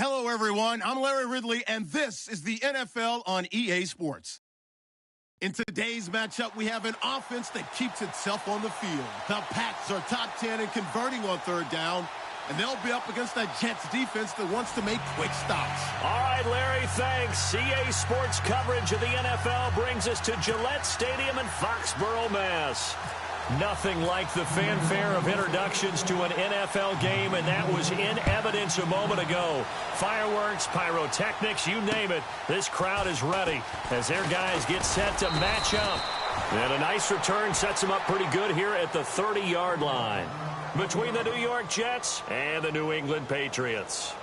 Hello, everyone. I'm Larry Ridley, and this is the NFL on EA Sports. In today's matchup, we have an offense that keeps itself on the field. The Pats are top 10 in converting on third down, and they'll be up against that Jets defense that wants to make quick stops. All right, Larry, thanks. EA Sports coverage of the NFL brings us to Gillette Stadium in Foxborough, Mass. Nothing like the fanfare of introductions to an NFL game, and that was in evidence a moment ago. Fireworks, pyrotechnics, you name it. This crowd is ready as their guys get set to match up. And a nice return sets them up pretty good here at the 30-yard line between the New York Jets and the New England Patriots.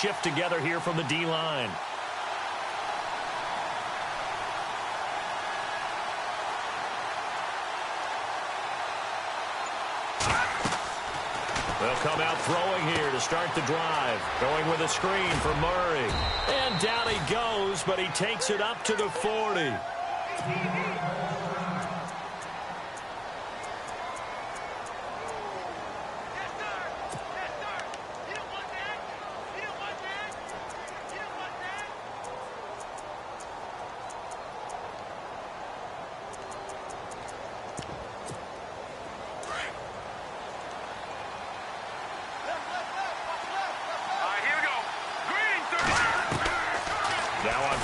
Shift together here from the D-line. They'll come out throwing here to start the drive. Going with a screen for Murray. And down he goes, but he takes it up to the 40.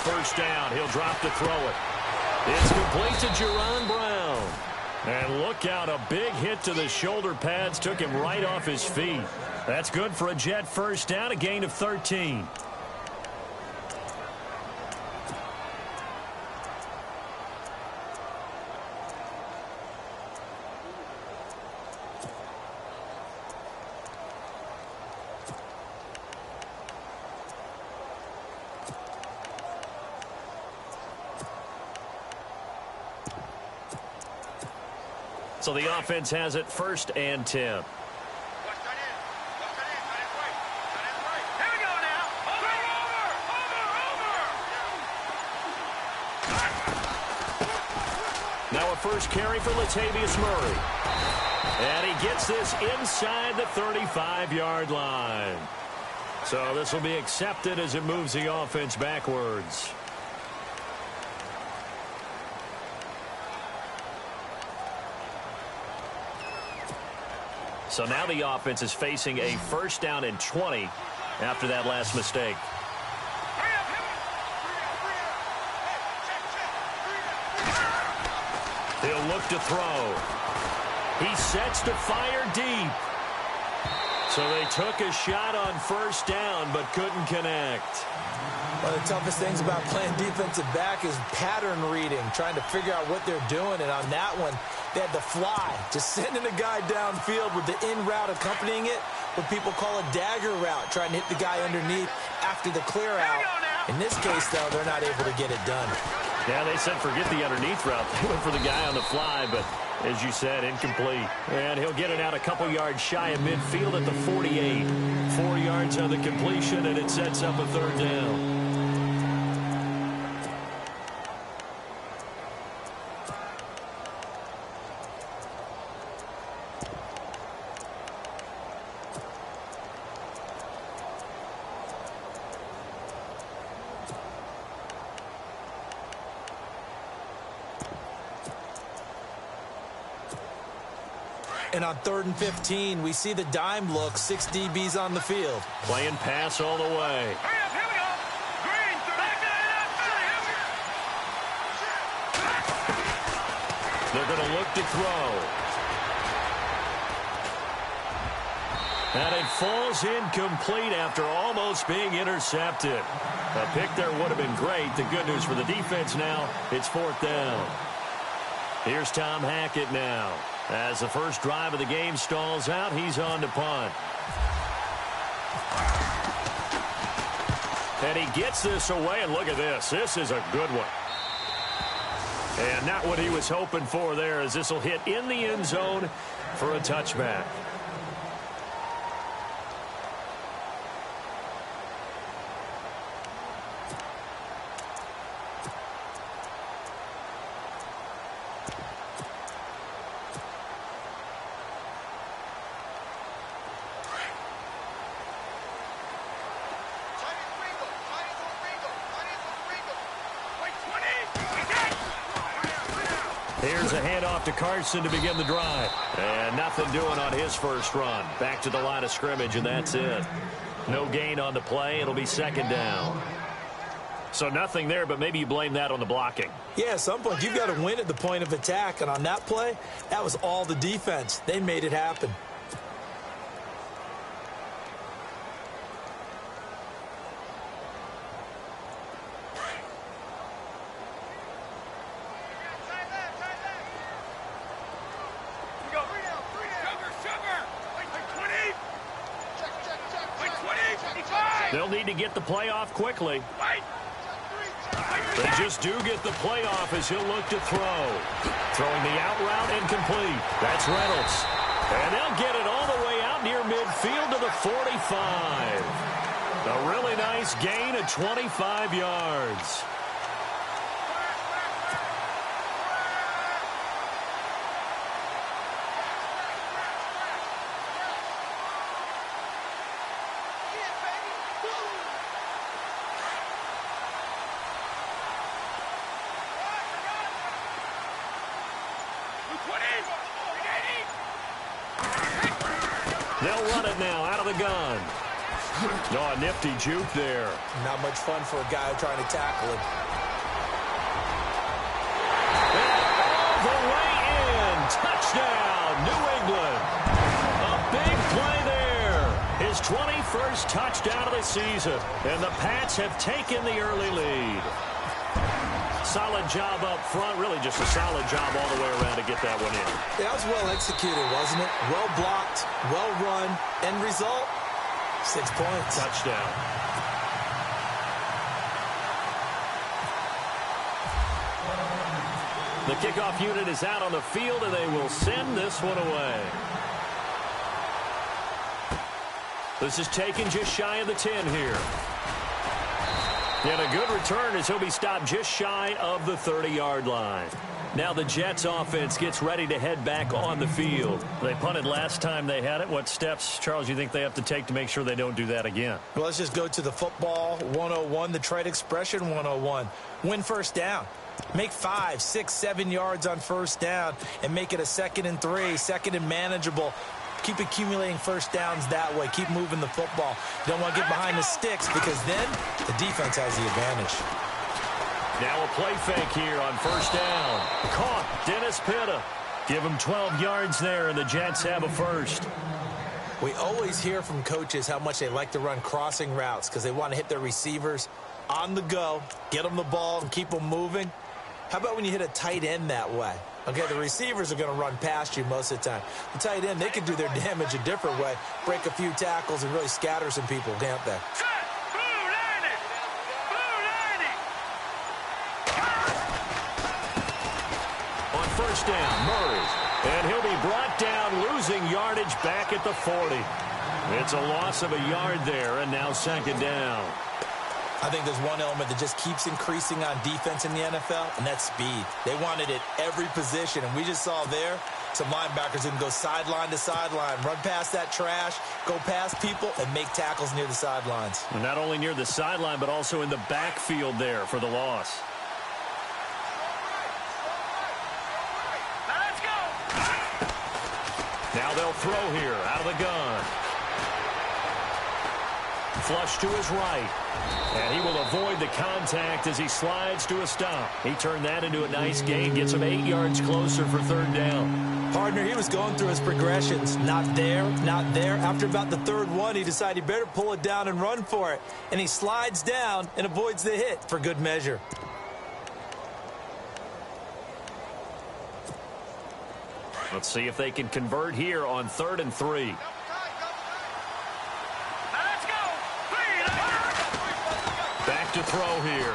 First down, he'll drop to throw it. It's complete to Jerron Brown. And look out, a big hit to the shoulder pads took him right off his feet. That's good for a Jet first down, a gain of 13. So the offense has it first and 10. Now a first carry for Latavius Murray. And he gets this inside the 35-yard line. So this will be accepted as it moves the offense backwards. So now the offense is facing a first down and 20 after that last mistake. He'll look to throw. He sets to fire deep. So they took a shot on first down but couldn't connect. One of the toughest things about playing defensive back is pattern reading, trying to figure out what they're doing. And on that one, they had the fly, just sending a guy downfield with the in route accompanying it, what people call a dagger route, trying to hit the guy underneath after the clear out. In this case, though, they're not able to get it done. Yeah, they said forget the underneath route. They went for the guy on the fly, but as you said, incomplete. And he'll get it out a couple yards shy of midfield at the 48. 4 yards on the completion, and it sets up a third down. And on 3rd and 15, we see the dime look, 6 DBs on the field. Playing pass all the way. Hurry up, here we go. Green, back They're going to look to throw. And it falls incomplete after almost being intercepted. A pick there would have been great. The good news for the defense now, it's 4th down. Here's Tom Hackett now. As the first drive of the game stalls out, he's on to punt. And he gets this away, and look at this. This is a good one. And not what he was hoping for there, as this will hit in the end zone for a touchback. Here's a handoff to Carson to begin the drive. And nothing doing on his first run. Back to the line of scrimmage, and that's it. No gain on the play. It'll be second down. So nothing there, but maybe you blame that on the blocking. Yeah, at some point, you've got to win at the point of attack. And on that play, that was all the defense. They made it happen. They'll need to get the play off quickly. They just do get the play off as he'll look to throw. Throwing the out route incomplete. That's Reynolds. And they'll get it all the way out near midfield to the 45. A really nice gain of 25 yards. They'll run it now out of the gun. Oh, a nifty juke there. Not much fun for a guy trying to tackle him. And all the way in. Touchdown, New England. A big play there. His 21st touchdown of the season. And the Pats have taken the early lead. Solid job up front. Really just a solid job all the way around to get that one in. Yeah, that was well executed, wasn't it? Well blocked, well run. End result, 6 points. Touchdown. The kickoff unit is out on the field, and they will send this one away. This is taken just shy of the 10 here. And a good return as he'll be stopped just shy of the 30-yard line. Now the Jets offense gets ready to head back on the field. They punted last time they had it. What steps, Charles, you think they have to take to make sure they don't do that again? Well, let's just go to the football 101, the trade expression 101. Win first down. Make 5, 6, 7 yards on first down and make it a 2nd and 3, 2nd and manageable. Keep accumulating first downs that way. Keep moving the football. You don't want to get behind the sticks because then the defense has the advantage. Now a play fake here on first down. Caught Dennis Pitta. Give him 12 yards there, and the Jets have a first. We always hear from coaches how much they like to run crossing routes because they want to hit their receivers on the go, get them the ball, and keep them moving. How about when you hit a tight end that way? Okay, the receivers are going to run past you most of the time. The tight end, they can do their damage a different way, break a few tackles, and really scatter some people, can't they? On first down, Murray. And he'll be brought down, losing yardage back at the 40. It's a loss of a yard there, and now second down. I think there's one element that just keeps increasing on defense in the NFL, and that's speed. They want it at every position, and we just saw there some linebackers who can go sideline to sideline, run past that trash, go past people, and make tackles near the sidelines. And not only near the sideline, but also in the backfield there for the loss. Let's go. Now they'll throw here out of the gun. Flush to his right. And he will avoid the contact as he slides to a stop. He turned that into a nice gain, gets him 8 yards closer for third down. Partner, he was going through his progressions. Not there, not there. After about the third one, he decided he better pull it down and run for it. And he slides down and avoids the hit for good measure. Let's see if they can convert here on 3rd and 3. Let's go. to throw here.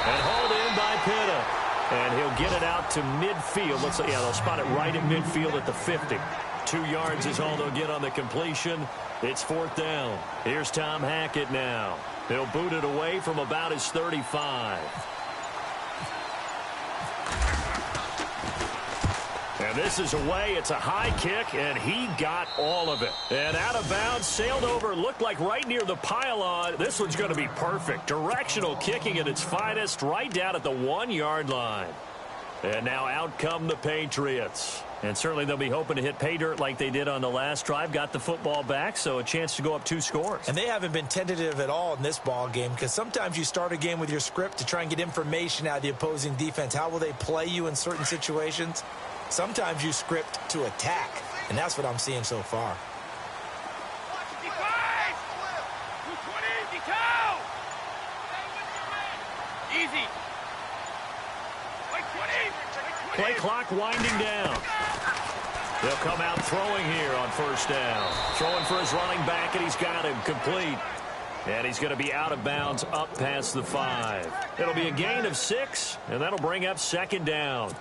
And hauled in by Pitta. And he'll get it out to midfield. Looks like, yeah, they'll spot it right at midfield at the 50. 2 yards is all they'll get on the completion. It's 4th down. Here's Tom Hackett now. He'll boot it away from about his 35. And this is away. It's a high kick, and he got all of it. And out of bounds, sailed over, looked like right near the pylon. This one's going to be perfect. Directional kicking at its finest, right down at the 1-yard line. And now out come the Patriots. And certainly they'll be hoping to hit pay dirt like they did on the last drive. Got the football back, so a chance to go up 2 scores. And they haven't been tentative at all in this ball game, because sometimes you start a game with your script to try and get information out of the opposing defense. How will they play you in certain situations? Sometimes you script to attack, and that's what I'm seeing so far. Easy. Play clock winding down. They'll come out throwing here on 1st down. Throwing for his running back, and he's got him complete. And he's going to be out of bounds up past the 5. It'll be a gain of 6, and that'll bring up 2nd down.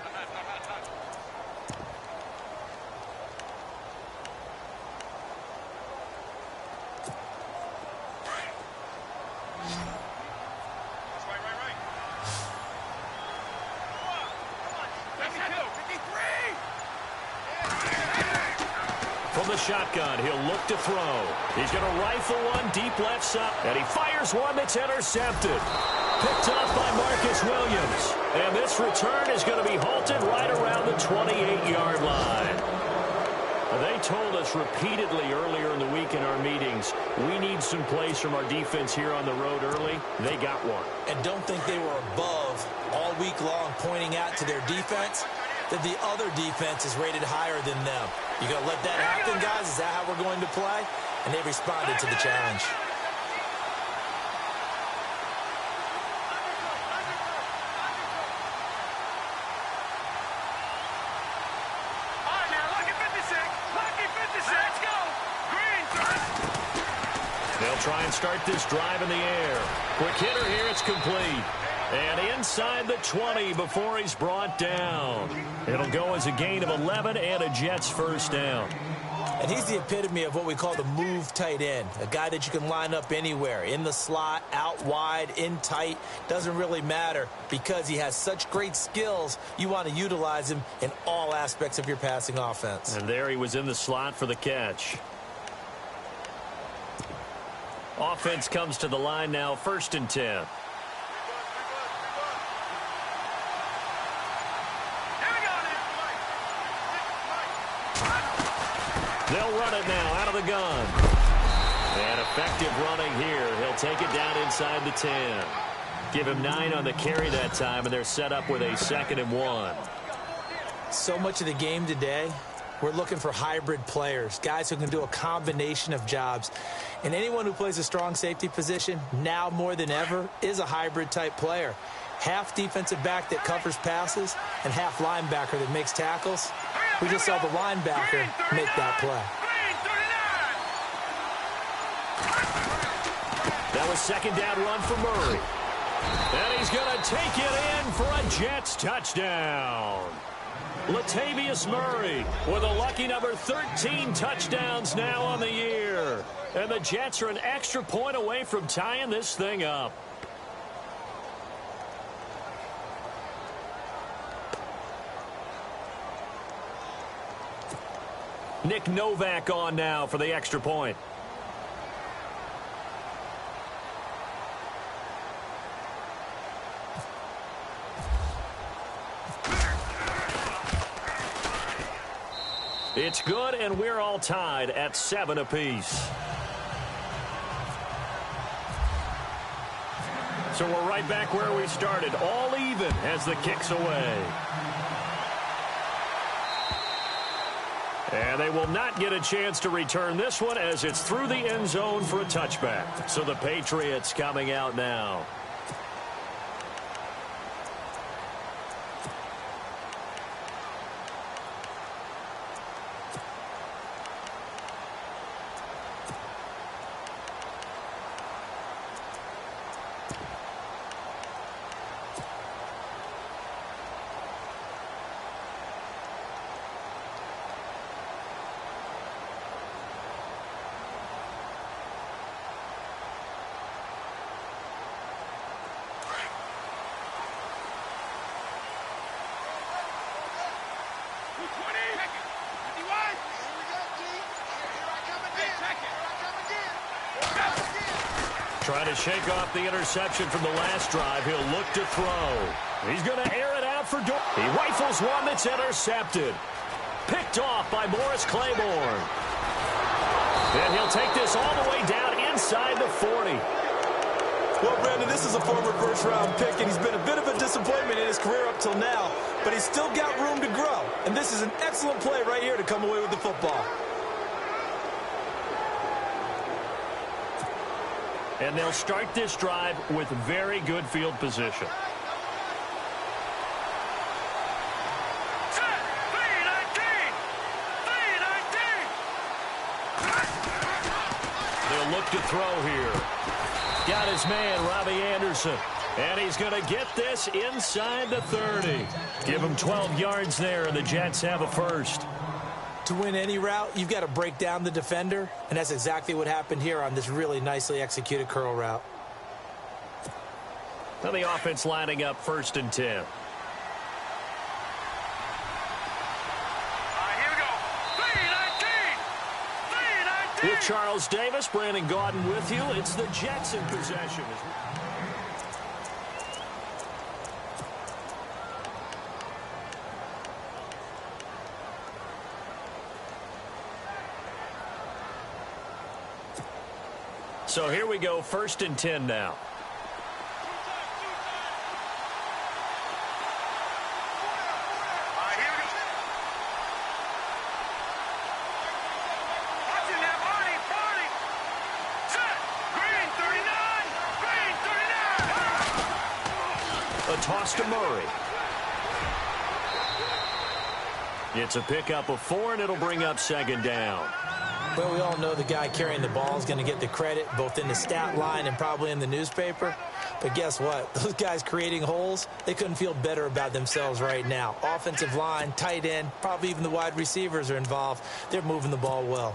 From the shotgun, he'll look to throw. He's going to rifle one deep left side, and he fires one that's intercepted. Picked off by Marcus Williams. And this return is going to be halted right around the 28-yard line. They told us repeatedly earlier in the week in our meetings, we need some plays from our defense here on the road early. They got one. And don't think they were above all week long, pointing out to their defense that the other defense is rated higher than them. You going to let that happen, guys? Is that how we're going to play? And they responded to the challenge. They'll try and start this drive in the air. Quick hitter here, it's complete. And inside the 20 before he's brought down. It'll go as a gain of 11 and a Jets 1st down. And he's the epitome of what we call the move tight end, a guy that you can line up anywhere, in the slot, out wide, in tight, doesn't really matter because he has such great skills. You want to utilize him in all aspects of your passing offense. And there he was in the slot for the catch. Offense comes to the line now, 1st and 10. They'll run it now out of the gun. And effective running here. He'll take it down inside the 10. Give him 9 on the carry that time, and they're set up with a 2nd and 1. So much of the game today, we're looking for hybrid players, guys who can do a combination of jobs. And anyone who plays a strong safety position, now more than ever, is a hybrid type player. Half defensive back that covers passes and half linebacker that makes tackles. We just saw the linebacker make that play. That was 2nd down run for Murray. And he's going to take it in for a Jets touchdown. Latavius Murray with a lucky number 13 touchdowns now on the year. And the Jets are an extra point away from tying this thing up. Nick Novak on now for the extra point. It's good, and we're all tied at 7 apiece. So we're right back where we started, all even as the kick's away. And they will not get a chance to return this one as it's through the end zone for a touchback. So the Patriots coming out now. Trying to shake off the interception from the last drive. He'll look to throw. He's going to air it out for Dorr. He rifles one that's intercepted. Picked off by Morris Claiborne. And he'll take this all the way down inside the 40. Well, Brandon, this is a former first-round pick, and he's been a bit of a disappointment in his career up till now, but he's still got room to grow. And this is an excellent play right here to come away with the football. And they'll start this drive with very good field position. They'll look to throw here. Got his man, Robbie Anderson. And he's going to get this inside the 30. Give him 12 yards there, and the Jets have a first. To win any route, you've got to break down the defender, and that's exactly what happened here on this really nicely executed curl route. Now the offense lining up 1st and 10. With Charles Davis, Brandon Gaudin with you. It's the Jets in possession. So here we go, 1st and 10 now. A toss to Murray. It's a pickup of 4, and it'll bring up 2nd down. Well, we all know the guy carrying the ball is going to get the credit, both in the stat line and probably in the newspaper. But guess what? Those guys creating holes, they couldn't feel better about themselves right now. Offensive line, tight end, probably even the wide receivers are involved. They're moving the ball well.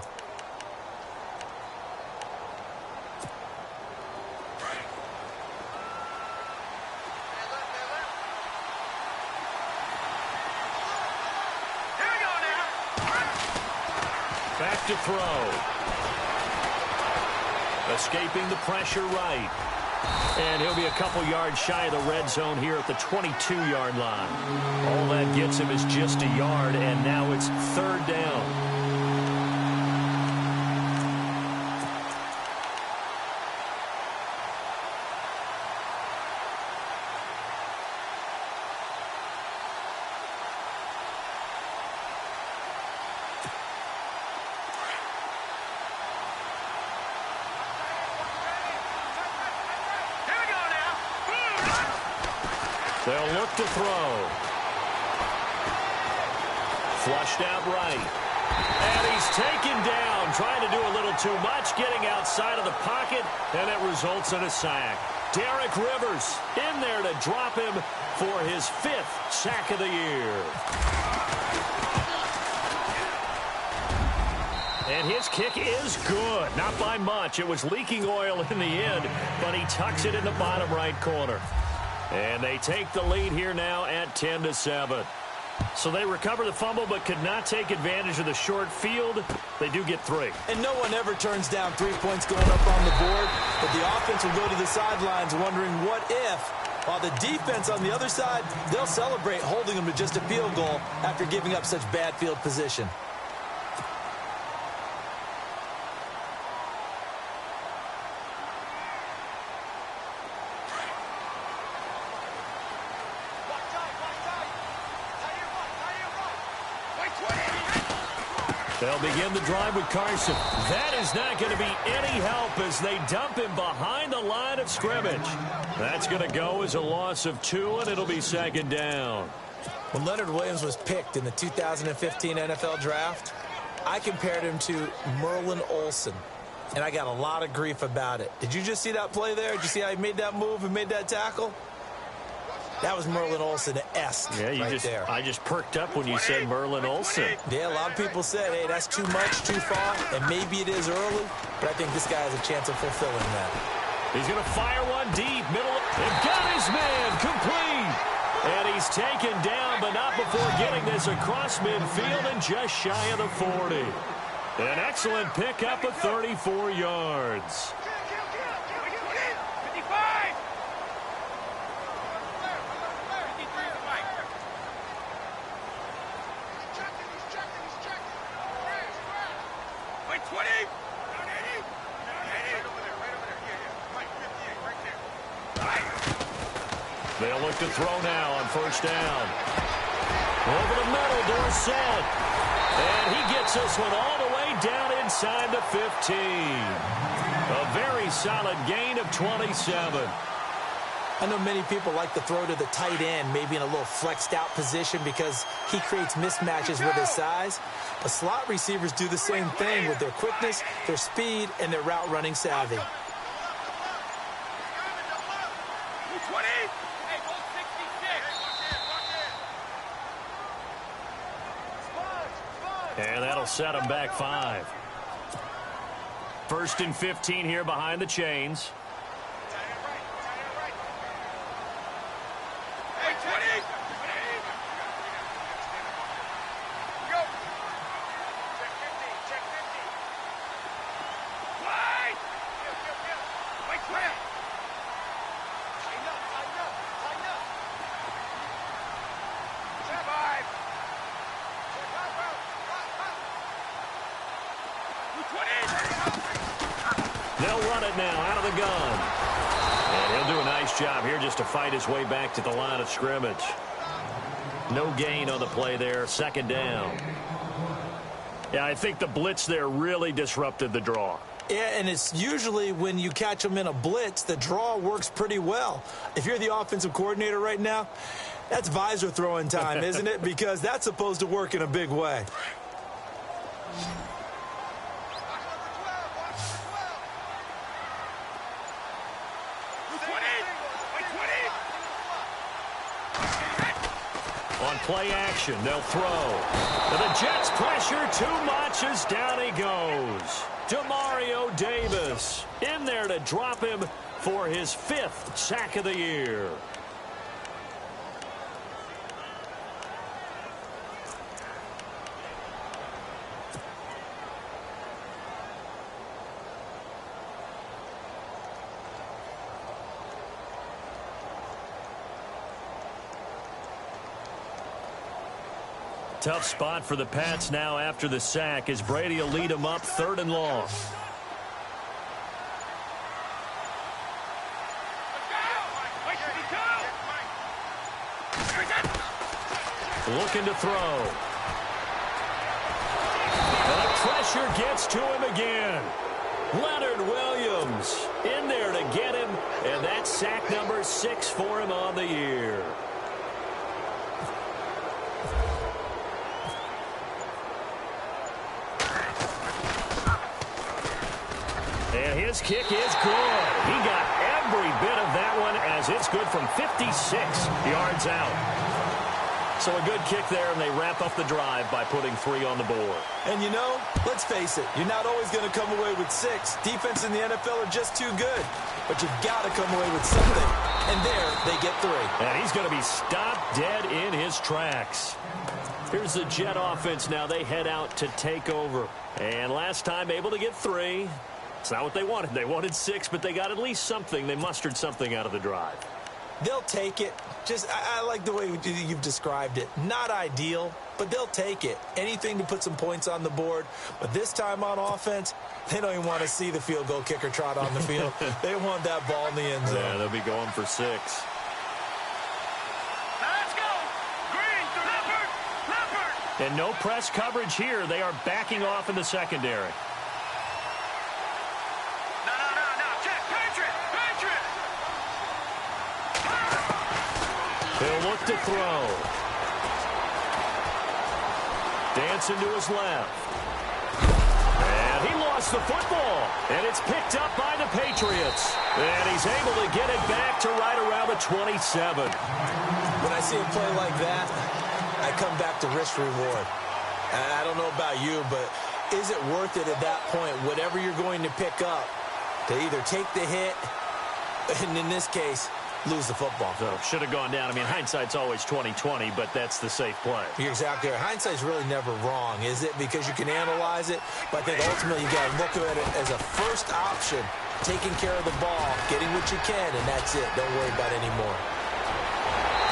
Back to throw. Escaping the pressure right. And he'll be a couple yards shy of the red zone here at the 22-yard line. All that gets him is just a yard, and now it's 3rd down. They'll look to throw. Flushed out right. And he's taken down, trying to do a little too much, getting outside of the pocket, and it results in a sack. Derek Rivers in there to drop him for his 5th sack of the year. And his kick is good. Not by much. It was leaking oil in the end, but he tucks it in the bottom right corner. And they take the lead here now at 10-7. So they recover the fumble but could not take advantage of the short field. They do get 3. And no one ever turns down 3 points going up on the board. But the offense will go to the sidelines wondering what if. While the defense on the other side, they'll celebrate holding them to just a field goal after giving up such bad field position. They'll begin the drive with Carson. That is not going to be any help as they dump him behind the line of scrimmage. That's going to go as a loss of 2, and it'll be 2nd down. When Leonard Williams was picked in the 2015 NFL Draft, I compared him to Merlin Olsen, and I got a lot of grief about it. Did you just see that play there? Did you see how he made that move and made that tackle? That was Merlin Olsen-esque there. I just perked up when you said Merlin Olsen. Yeah, a lot of people said, hey, that's too much, too far, and maybe it is early, but I think this guy has a chance of fulfilling that. He's going to fire one deep, middle. They've got his man, complete. And he's taken down, but not before getting this across midfield and just shy of the 40. An excellent pickup of 34 yards. 20. They'll look to throw now on first down. Over the middle, Dorsett. And he gets this one all the way down inside the 15. A very solid gain of 27. I know many people like to throw to the tight end, maybe in a little flexed out position because he creates mismatches with his size. But slot receivers do the same thing with their quickness, their speed, and their route running savvy. 20. And that'll set him back 5. First and 15 here behind the chains. They'll run it now out of the gun. And he'll do a nice job here just to fight his way back to the line of scrimmage. No gain on the play there. Second down. Yeah, I think the blitz there really disrupted the draw. Yeah, and it's usually when you catch them in a blitz, the draw works pretty well. If you're the offensive coordinator right now, that's visor throwing time, isn't it? Because that's supposed to work in a big way. On play action, they'll throw. And the Jets pressure too much as down he goes. Demario Davis in there to drop him for his 5th sack of the year. Tough spot for the Pats now after the sack as Brady will lead them up 3rd and long. Looking to throw. And the pressure gets to him again. Leonard Williams in there to get him, and that's sack number 6 for him on the year. And his kick is good. He got every bit of that one as it's good from 56 yards out. So a good kick there, and they wrap up the drive by putting 3 on the board. And you know, let's face it, you're not always going to come away with 6. Defense in the NFL are just too good. But you've got to come away with something. And there, they get 3. And he's going to be stopped dead in his tracks. Here's the Jet offense now. They head out to take over. And last time able to get 3. It's not what they wanted. They wanted 6, but they got at least something. They mustered something out of the drive. They'll take it. I like the way you've described it. Not ideal, but they'll take it. Anything to put some points on the board. But this time on offense, they don't even want to see the field goal kicker trot on the field. They want that ball in the end zone. Yeah, they'll be going for 6. Let's go. Green, Leopard. And no press coverage here. They are backing off in the secondary. He'll look to throw. Dancing to his left. And he lost the football. And it's picked up by the Patriots. And he's able to get it back to right around the 27. When I see a play like that, I come back to risk reward. And I don't know about you, but is it worth it at that point, whatever you're going to pick up, to either take the hit, and in this case, lose the football? So should have gone down. I mean, hindsight's always 20/20, but that's the safe play. You're exactly right. Hindsight's really never wrong, is it? Because you can analyze it, but I think ultimately you got to look at it as a first option, taking care of the ball, getting what you can, and that's it. Don't worry about it anymore.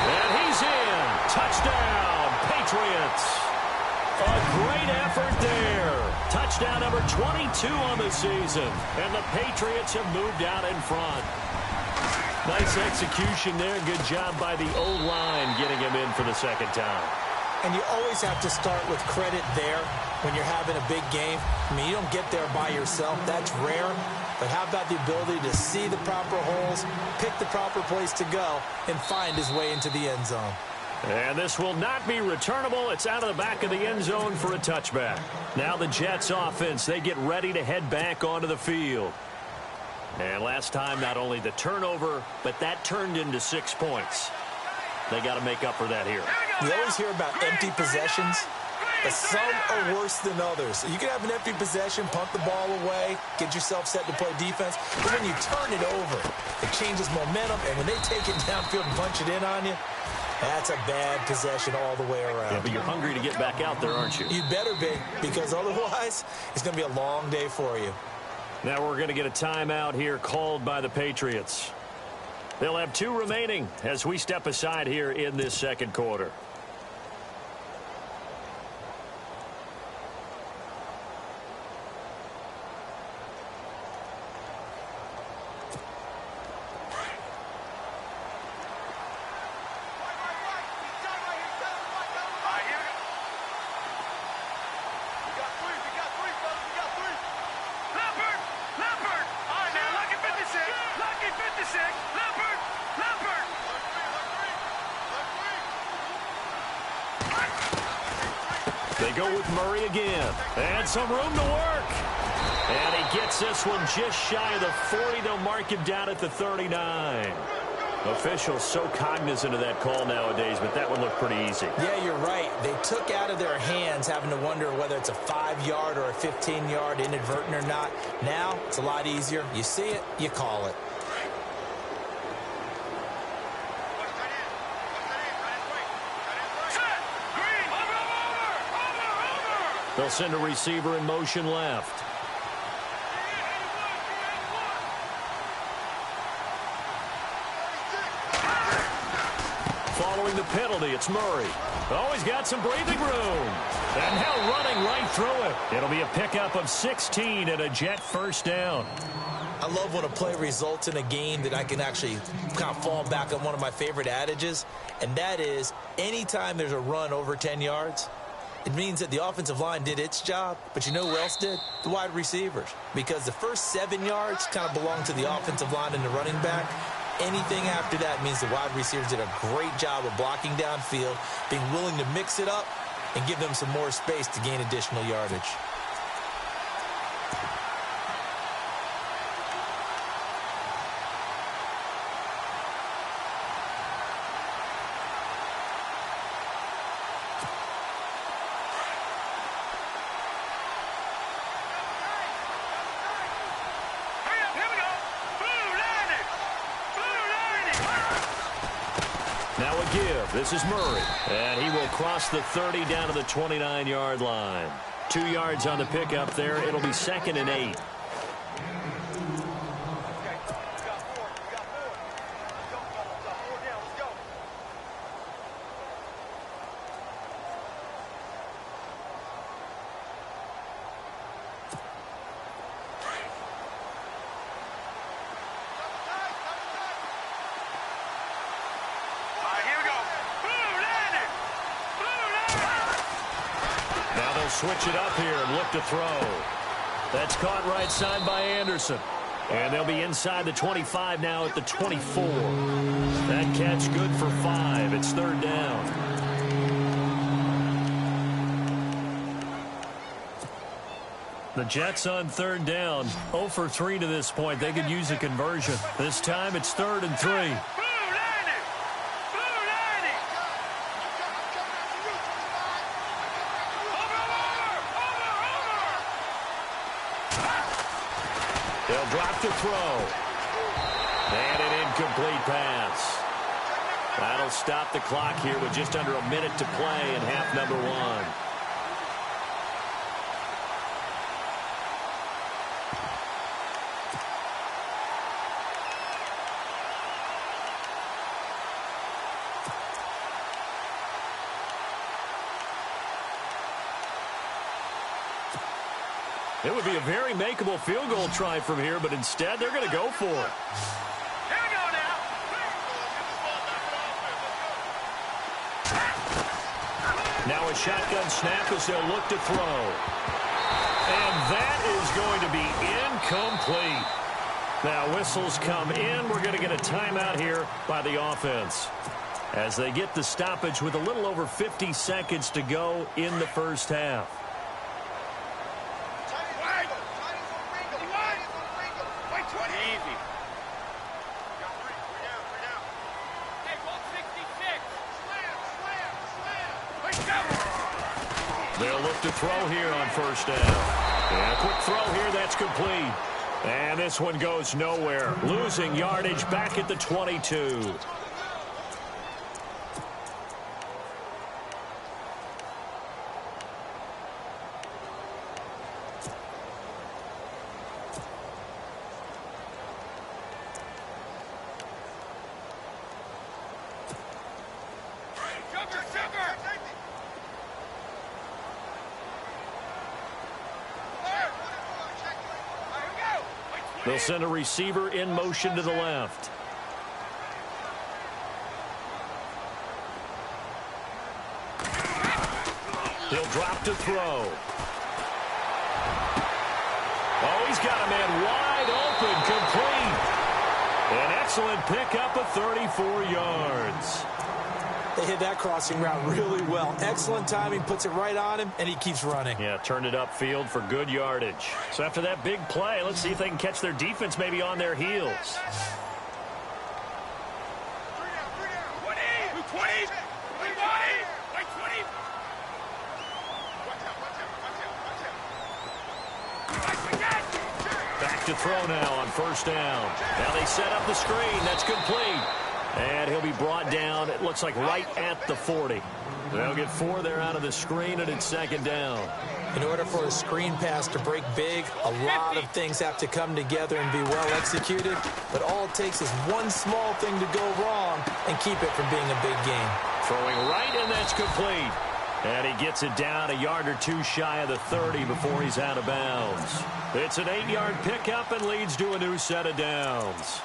And he's in. Touchdown, Patriots. A great effort there. Touchdown number 22 on the season, and the Patriots have moved out in front. Nice execution there. Good job by the O-line getting him in for the second time. And you always have to start with credit there when you're having a big game. I mean, you don't get there by yourself. That's rare. But how about the ability to see the proper holes, pick the proper place to go, and find his way into the end zone? And this will not be returnable. It's out of the back of the end zone for a touchback. Now the Jets offense, they get ready to head back onto the field. And last time, not only the turnover, but that turned into 6 points. They got to make up for that here. You always hear about empty possessions, but some are worse than others. You can have an empty possession, punt the ball away, get yourself set to play defense, but when you turn it over, it changes momentum, and when they take it downfield and punch it in on you, that's a bad possession all the way around. Yeah, but you're hungry to get back out there, aren't you? You better be, because otherwise, it's going to be a long day for you. Now we're going to get a timeout here called by the Patriots. They'll have 2 remaining as we step aside here in this second quarter. They go with Murray again. And some room to work. And he gets this one just shy of the 40. They'll mark him down at the 39. Officials so cognizant of that call nowadays, but that one looked pretty easy. Yeah, you're right. They took out of their hands having to wonder whether it's a 5-yard or a 15-yard inadvertent or not. Now, it's a lot easier. You see it, you call it. They'll send a receiver in motion left. Following the penalty, it's Murray. Oh, he's got some breathing room. And now running right through it. It'll be a pickup of 16 and a Jet first down. I love when a play results in a game that I can actually kind of fall back on one of my favorite adages, and that is anytime there's a run over 10 yards, it means that the offensive line did its job, but you know who else did? The wide receivers. Because the first 7 yards kind of belong to the offensive line and the running back. Anything after that means the wide receivers did a great job of blocking downfield, being willing to mix it up, and give them some more space to gain additional yardage. Now a give. This is Murray. And he will cross the 30 down to the 29-yard line. 2 yards on the pickup there. It'll be 2nd and 8. Switch it up here and look to throw. That's caught right side by Anderson. And they'll be inside the 25 now at the 24. That catch good for 5. It's 3rd down. The Jets on 3rd down. 0 for 3 to this point. They could use a conversion. This time it's 3rd and 3. They'll drop to throw. And an incomplete pass. That'll stop the clock here with just under a minute to play in half number 1. It would be a very makeable field goal try from here, but instead they're going to go for it. Here we go now. Now a shotgun snap as they'll look to throw. And that is going to be incomplete. Now whistles come in. We're going to get a timeout here by the offense as they get the stoppage with a little over 50 seconds to go in the first half. They'll look to throw here on first down. And a quick throw here, that's complete. And this one goes nowhere. Losing yardage back at the 22. They'll send a receiver in motion to the left. He'll drop to throw. Oh, he's got a man wide open, complete. An excellent pickup of 34 yards. They hit that crossing route really well. Excellent timing, puts it right on him, and he keeps running. Yeah, turned it upfield for good yardage. So after that big play, let's see if they can catch their defense maybe on their heels. 20. Back to throw now on first down. Now they set up the screen. That's complete. And he'll be brought down, it looks like, right at the 40. They'll get 4 there out of the screen, and it's second down. In order for a screen pass to break big, a lot of things have to come together and be well executed. But all it takes is one small thing to go wrong and keep it from being a big game. Throwing right, and that's complete. And he gets it down a yard or two shy of the 30 before he's out of bounds. It's an 8-yard pickup and leads to a new set of downs.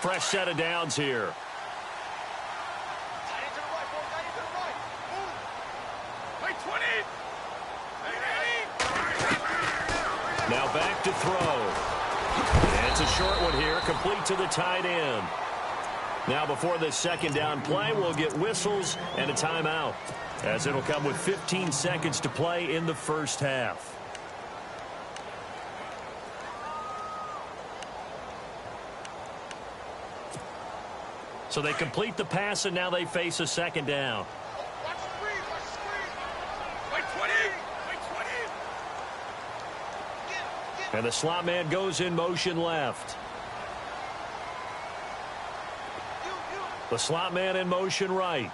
Fresh set of downs here. Now back to throw. And it's a short one here, complete to the tight end. Now before this second down play, we'll get whistles and a timeout, as it'll come with 15 seconds to play in the first half. So they complete the pass, and now they face a second down. And the slot man goes in motion left. The slot man in motion right.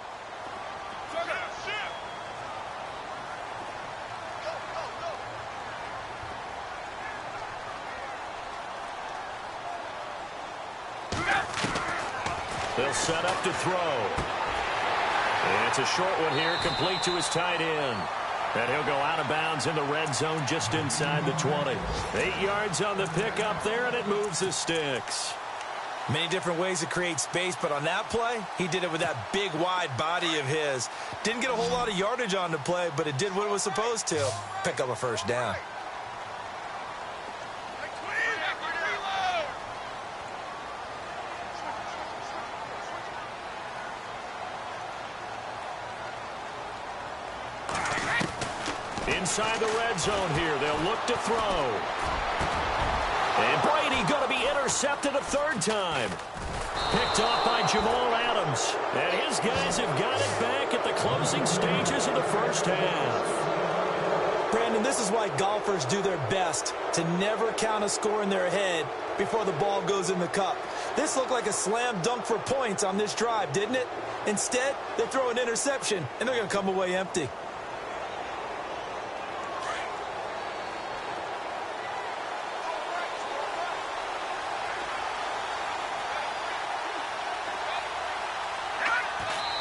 They'll set up to throw. And it's a short one here, complete to his tight end. And he'll go out of bounds in the red zone just inside the 20. 8 yards on the pickup there, and it moves the sticks. Many different ways to create space, but on that play, he did it with that big, wide body of his. Didn't get a whole lot of yardage on the play, but it did what it was supposed to. Pick up a first down. Inside the red zone here, they'll look to throw. And Brady going to be intercepted a third time. Picked off by Jamal Adams. And his guys have got it back at the closing stages of the first half. Brandon, this is why golfers do their best to never count a score in their head before the ball goes in the cup. This looked like a slam dunk for points on this drive, didn't it? Instead, they throw an interception, and they're going to come away empty.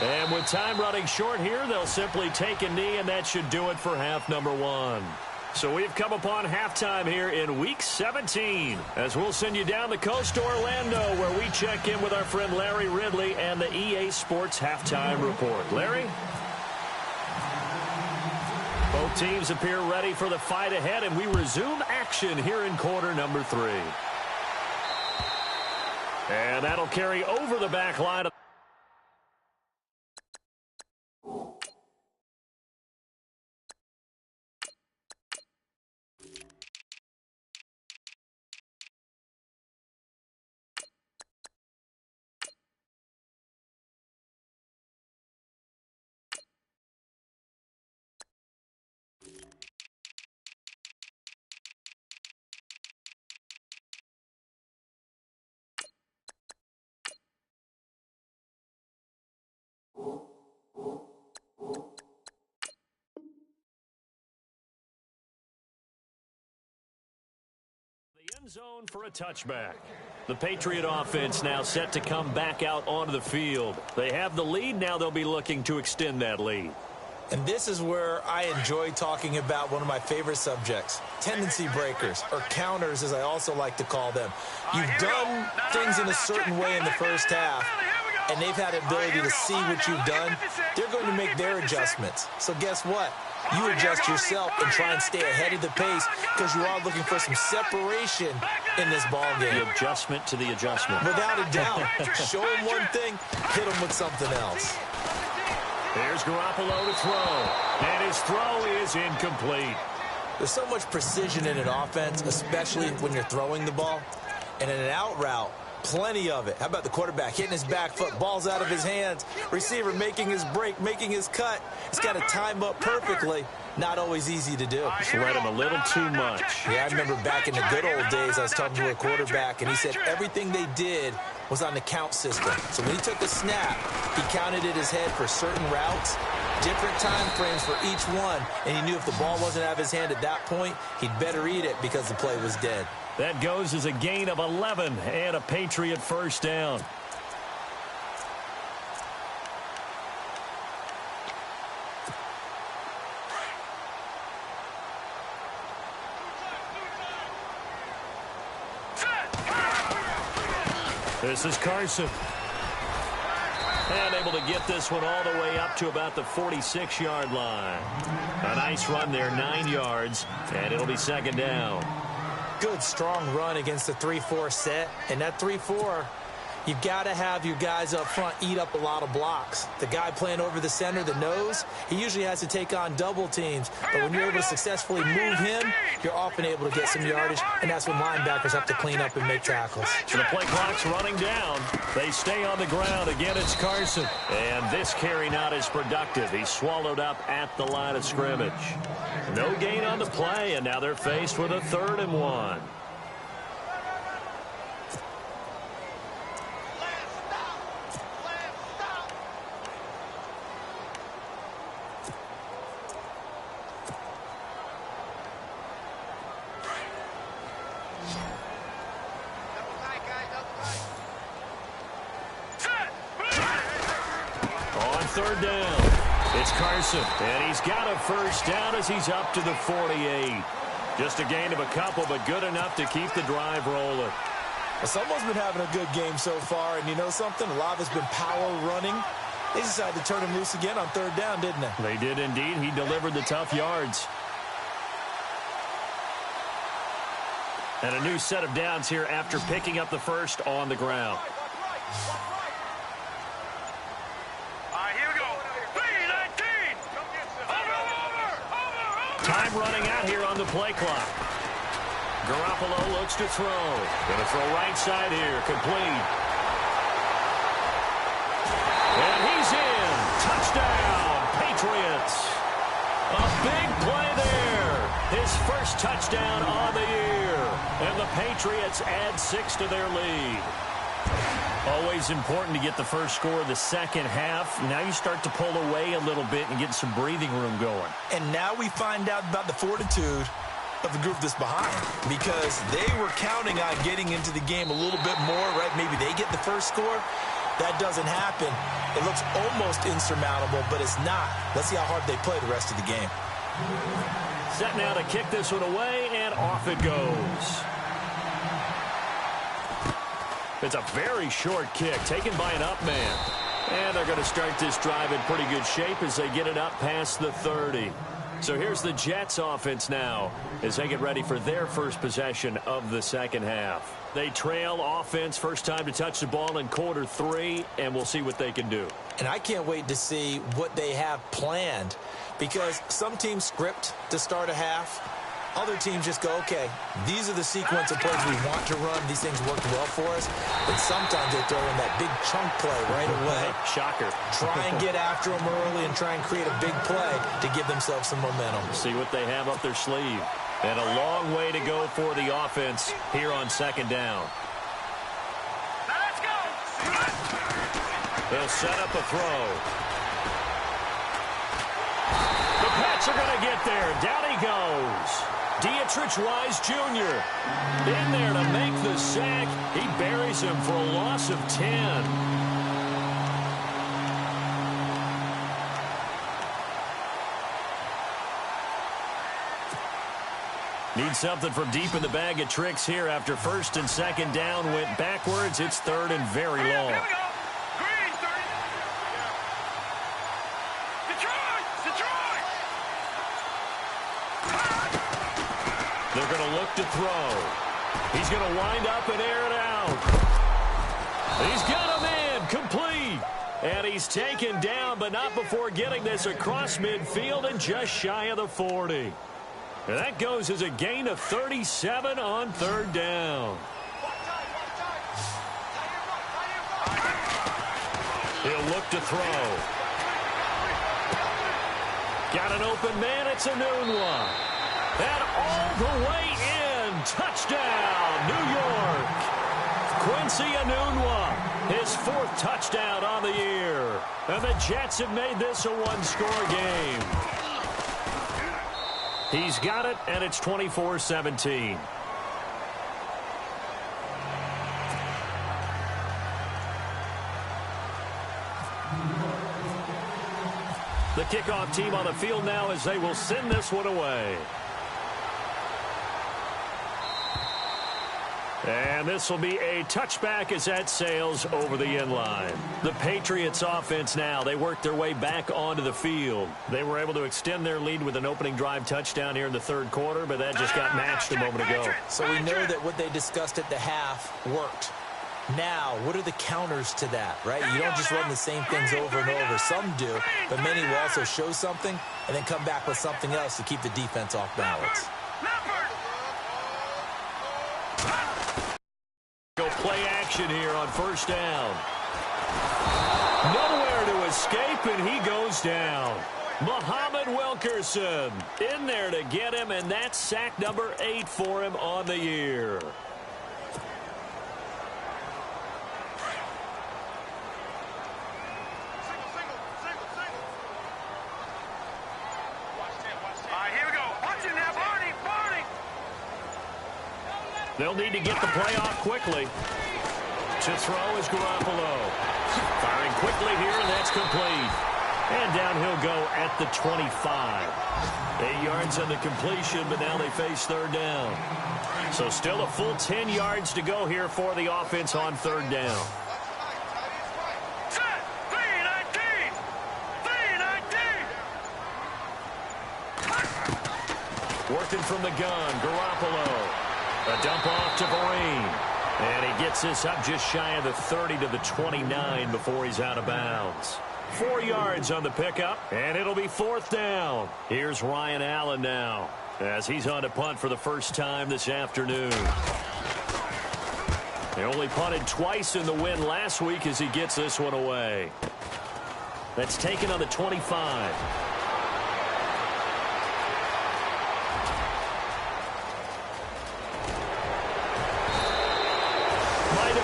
And with time running short here, they'll simply take a knee, and that should do it for half number 1. So we've come upon halftime here in Week 17, as we'll send you down the coast to Orlando, where we check in with our friend Larry Ridley and the EA Sports Halftime Report. Larry? Both teams appear ready for the fight ahead, and we resume action here in quarter number 3. And that'll carry over the back line. End zone for a touchback. The Patriot offense now set to come back out onto the field. They have the lead. Now they'll be looking to extend that lead. And this is where I enjoy talking about one of my favorite subjects, tendency breakers, or counters as I also like to call them. You've done things in a certain way in the first half, and they've had the ability to see what you've done. They're going to make their adjustments. So guess what? You adjust yourself and try and stay ahead of the pace because you are looking for some separation in this ball game. The adjustment to the adjustment. Without a doubt. Show them one thing, hit them with something else. There's Garoppolo to throw, and his throw is incomplete. There's so much precision in an offense, especially when you're throwing the ball. And in an out route, plenty of it. How about the quarterback hitting his back foot, ball's out of his hands, receiver making his break, making his cut. He's got to time up perfectly. Not always easy to do. Just let him a little too much. Yeah, I remember back in the good old days, I was talking to a quarterback, and he said everything they did was on the count system. So when he took a snap, he counted in his head for certain routes, different time frames for each one, and he knew if the ball wasn't out of his hand at that point, he'd better eat it because the play was dead. That goes as a gain of 11 and a Patriot first down. This is Carson. And able to get this one all the way up to about the 46-yard line. A nice run there, 9 yards, and it'll be second down. Good, strong run against the 3-4 set. And that 3-4, you've got to have your guys up front eat up a lot of blocks. The guy playing over the center, the nose, he usually has to take on double teams. But when you're able to successfully move him, you're often able to get some yardage, and that's when linebackers have to clean up and make tackles. So the play clock's running down. They stay on the ground. Again, it's Carson. And this carry not as productive. He's swallowed up at the line of scrimmage. No gain on the play, and now they're faced with a 3rd and 1. On 3rd down, it's Carson, and he's got a first down as he's up to the 48. Just a gain of a couple, but good enough to keep the drive rolling. Well, someone's been having a good game so far, and you know something? A lot of it's been power running. They decided to turn him loose again on 3rd down, didn't they? They did indeed. He delivered the tough yards. And a new set of downs here after picking up the first on the ground. Time running out here on the play clock. Garoppolo looks to throw. Going to throw right side here. Complete. And he's in. Touchdown, Patriots. A big play there. His first touchdown on the year. And the Patriots add 6 to their lead. Always important to get the first score of the second half. Now you start to pull away a little bit and get some breathing room going. And now we find out about the fortitude of the group that's behind, because they were counting on getting into the game a little bit more, right? Maybe they get the first score. that doesn't happen, it looks almost insurmountable, but it's not. Let's see how hard they play the rest of the game. Set now to kick this one away, and off it goes. It's a very short kick taken by an up man. And they're going to start this drive in pretty good shape as they get it up past the 30. So here's the Jets offense now as they get ready for their first possession of the second half. They trail offense, first time to touch the ball in quarter 3, and we'll see what they can do. And I can't wait to see what they have planned, because some teams script to start a half. Other teams just go, okay, these are the sequence of plays we want to run. These things worked well for us. But sometimes they throw in that big chunk play right away. Shocker. Try and get after them early and try and create a big play to give themselves some momentum. See what they have up their sleeve. And a long way to go for the offense here on second down. Now let's go. They'll set up a throw. The Pats are going to get there. Down he goes. Dietrich Wise Jr. in there to make the sack. He buries him for a loss of 10. Need something from deep in the bag of tricks here after first and second down went backwards. It's third and very long. Here we go. Green, 30. Detroit! They're going to look to throw. He's going to wind up and air it out. He's got him in, complete. And he's taken down, but not before getting this across midfield and just shy of the 40. And that goes as a gain of 37 on third down. He'll look to throw. Got an open man. It's a noon one. And all the way in. Touchdown, New York. Quincy Enunwa, his 4th touchdown on the year. And the Jets have made this a one-score game. He's got it, and it's 24-17. The kickoff team on the field now as they will send this one away. And this will be a touchback as that sails over the end line. The Patriots offense now, they work their way back onto the field. They were able to extend their lead with an opening drive touchdown here in the third quarter, but that just got matched a moment ago. So we know that what they discussed at the half worked. Now, what are the counters to that, right? You don't just run the same things over and over. Some do, but many will also show something and then come back with something else to keep the defense off balance. Go play action here on first down. Nowhere to escape, and he goes down. Muhammad Wilkerson in there to get him, and that's sack number 8 for him on the year. They'll need to get the play off quickly. To throw is Garoppolo. Firing quickly here, and that's complete. And down he'll go at the 25. 8 yards on the completion, but now they face third down. So still a full 10 yards to go here for the offense on third down. Set, 3-19. Working from the gun, Garoppolo. A dump off to Vereen. And he gets this up just shy of the 30 to the 29 before he's out of bounds. 4 yards on the pickup, and it'll be fourth down. Here's Ryan Allen now as he's on to punt for the first time this afternoon. He only punted twice in the win last week as he gets this one away. That's taken on the 25.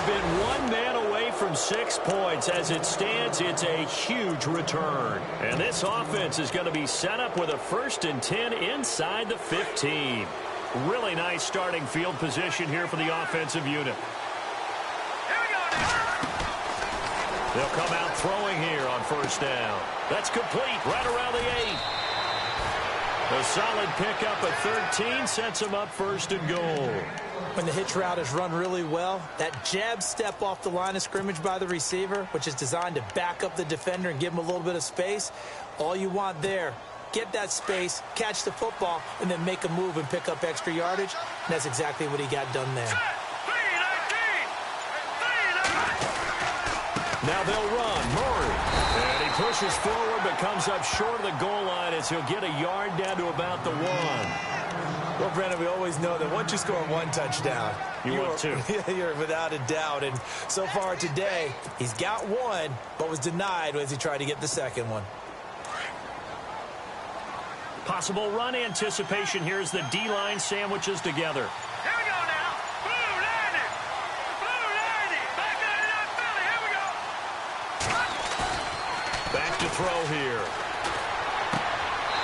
Been one man away from 6 points. As it stands, it's a huge return. And this offense is going to be set up with a 1st and 10 inside the 15. Really nice starting field position here for the offensive unit. They'll come out throwing here on first down. That's complete right around the 8. A solid pickup at 13 sets him up first and goal. When the hitch route is run really well, that jab step off the line of scrimmage by the receiver, which is designed to back up the defender and give him a little bit of space, all you want there, get that space, catch the football, and then make a move and pick up extra yardage. And that's exactly what he got done there. Now they'll run. Murray. And he pushes forward but comes up short of the goal line as he'll get a yard down to about the 1. Well, Brandon, we always know that once you score one touchdown, you want two. You're without a doubt. And so far today, he's got one, but was denied as he tried to get the second one. Possible run anticipation. Here's the D-line sandwiches together. Here we go now. Blue 90. Blue 90. Back 99 Philly. Here we go. Back to throw here.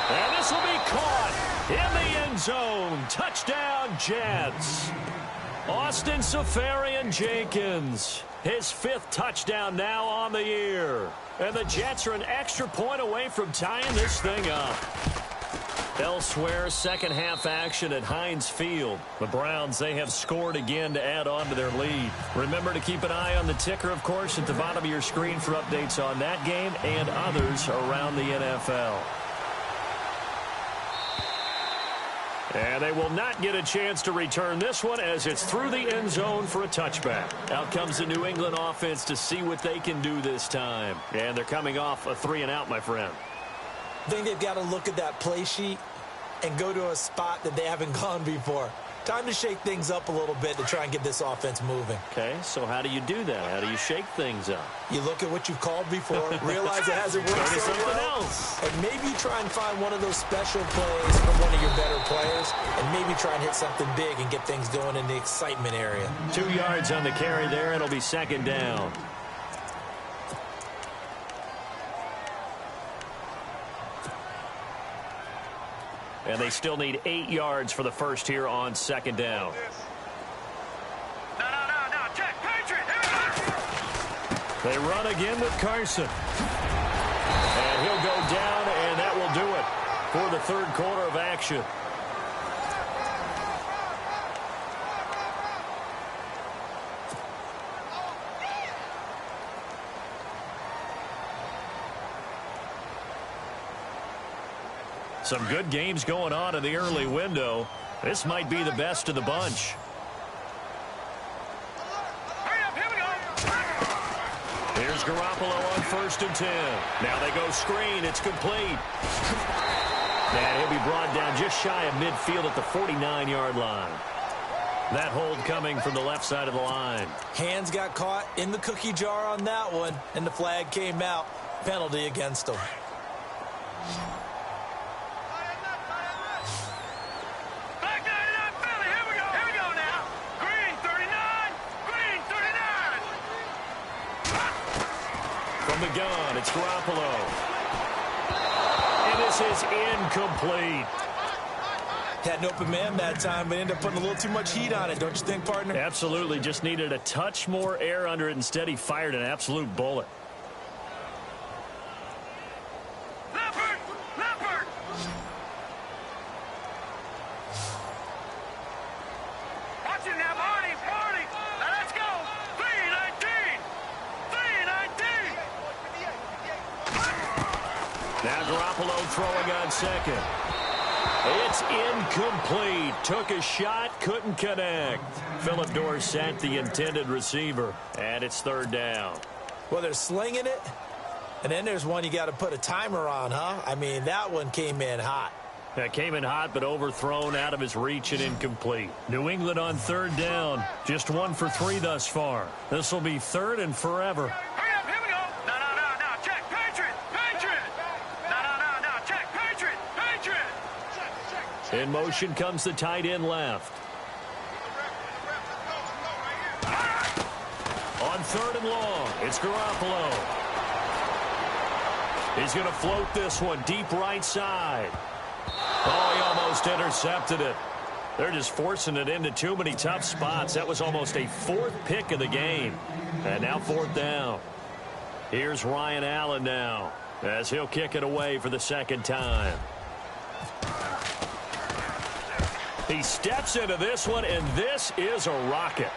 And this will be caught in the end zone. Touchdown, Jets. Austin Seferian-Jenkins. His 5th touchdown now on the year. And the Jets are an extra point away from tying this thing up. Elsewhere, second half action at Heinz Field. The Browns, they have scored again to add on to their lead. Remember to keep an eye on the ticker, of course, at the bottom of your screen for updates on that game and others around the NFL. And they will not get a chance to return this one as it's through the end zone for a touchback. Out comes the New England offense to see what they can do this time. And they're coming off a 3-and-out, my friend. I think they've got to look at that play sheet and go to a spot that they haven't gone before. Time to shake things up a little bit to try and get this offense moving. Okay, so how do you do that? How do you shake things up? You look at what you've called before, realize it hasn't worked so well, else. and maybe try and find one of those special plays from one of your better players, and maybe try and hit something big and get things going in the excitement area. 2 yards on the carry there. It'll be second down. And they still need 8 yards for the first here on second down. No. Check. Patriot. Here we go. They run again with Carson. And he'll go down, and that will do it for the third quarter of action. Some good games going on in the early window. This might be the best of the bunch. Hurry up, here we go. Here's Garoppolo on 1st and 10. Now they go screen. It's complete. And he'll be brought down just shy of midfield at the 49-yard line. That hold coming from the left side of the line. Hands got caught in the cookie jar on that one, and the flag came out. Penalty against them. From the gun, it's Garoppolo. And this is incomplete. Had an open man that time, but ended up putting a little too much heat on it, don't you think, partner? Absolutely. Just needed a touch more air under it. Instead, he fired an absolute bullet. Leopard! Watch it now, Marty! Now let's go! 3-19! Now Garoppolo throwing on second. It's incomplete. Took a shot, couldn't connect. Phillip Dorsett, the intended receiver. And it's third down. Well, they're slinging it. And then there's one you got to put a timer on, huh? I mean, that one came in hot. That came in hot, but overthrown, out of his reach and incomplete. New England on third down. Just 1 for 3 thus far. This will be third and forever. Hurry up, here we go! No, check, Patriot! No, check, Patriot! In motion comes the tight end left. On third and long, it's Garoppolo. He's going to float this one deep right side. Oh, he almost intercepted it. They're just forcing it into too many tough spots. That was almost a 4th pick of the game. And now 4th down. Here's Ryan Allen now, as he'll kick it away for the second time. He steps into this one, and this is a rocket.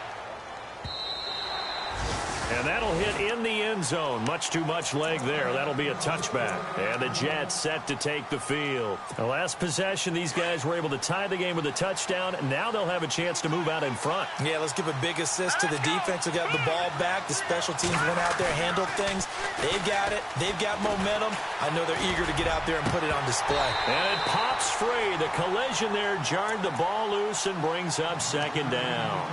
And that'll hit in the end zone. Much too much leg there. That'll be a touchback. And the Jets set to take the field. The last possession, these guys were able to tie the game with a touchdown. And now they'll have a chance to move out in front. Yeah, let's give a big assist to the defense who got the ball back. The special teams went out there, handled things. They've got it. They've got momentum. I know they're eager to get out there and put it on display. And it pops free. The collision there jarred the ball loose and brings up second down.